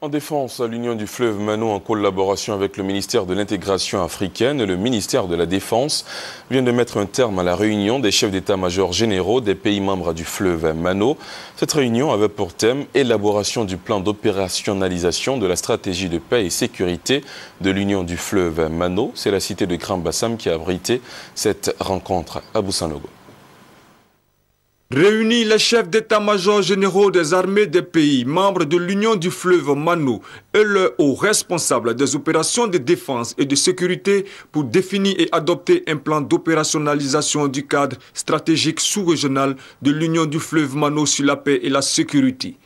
En défense, l'Union du fleuve Mano, en collaboration avec le ministère de l'Intégration africaine et le ministère de la Défense, vient de mettre un terme à la réunion des chefs d'état-major généraux des pays membres du fleuve Mano. Cette réunion avait pour thème élaboration du plan d'opérationnalisation de la stratégie de paix et sécurité de l'Union du fleuve Mano. C'est la cité de Grand Bassam qui a abrité cette rencontre à Boussanogo. Réunis les chefs d'état-major généraux des armées des pays membres de l'Union du fleuve Mano et leurs hauts responsables des opérations de défense et de sécurité pour définir et adopter un plan d'opérationnalisation du cadre stratégique sous-régional de l'Union du fleuve Mano sur la paix et la sécurité.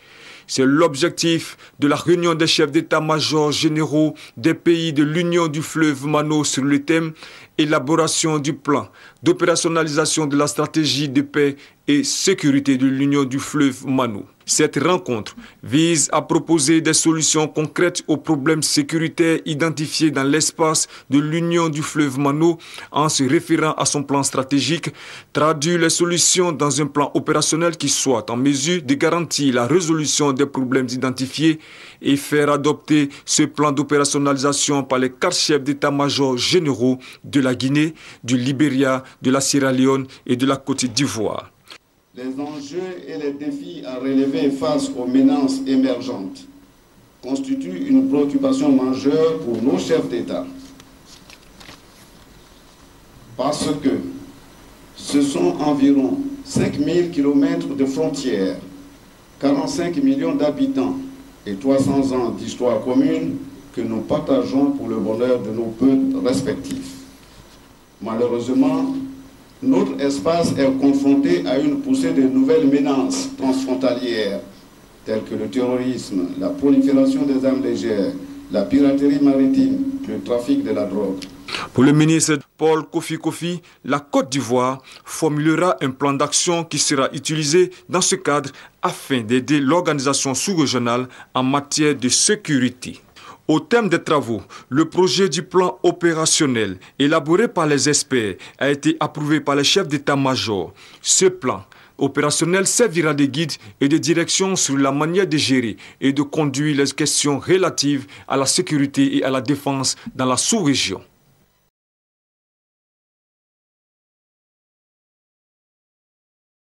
C'est l'objectif de la réunion des chefs d'état-major généraux des pays de l'Union du fleuve Mano sur le thème élaboration du plan d'opérationnalisation de la stratégie de paix et sécurité de l'Union du fleuve Mano. Cette rencontre vise à proposer des solutions concrètes aux problèmes sécuritaires identifiés dans l'espace de l'Union du fleuve Mano en se référant à son plan stratégique, traduire les solutions dans un plan opérationnel qui soit en mesure de garantir la résolution des problèmes identifiés et faire adopter ce plan d'opérationnalisation par les 4 chefs d'état-major généraux de la Guinée, du Libéria, de la Sierra Leone et de la Côte d'Ivoire. Les enjeux et les défis à relever face aux menaces émergentes constituent une préoccupation majeure pour nos chefs d'État. Parce que ce sont environ 5000 km de frontières, 45 millions d'habitants et 300 ans d'histoire commune que nous partageons pour le bonheur de nos peuples respectifs. Malheureusement, notre espace est confronté à une poussée de nouvelles menaces transfrontalières, telles que le terrorisme, la prolifération des armes légères, la piraterie maritime, le trafic de la drogue. Pour le ministre Paul Kofi, la Côte d'Ivoire formulera un plan d'action qui sera utilisé dans ce cadre afin d'aider l'organisation sous-régionale en matière de sécurité. Au thème des travaux, le projet du plan opérationnel élaboré par les experts a été approuvé par les chefs d'état-major. Ce plan opérationnel servira de guide et de direction sur la manière de gérer et de conduire les questions relatives à la sécurité et à la défense dans la sous-région.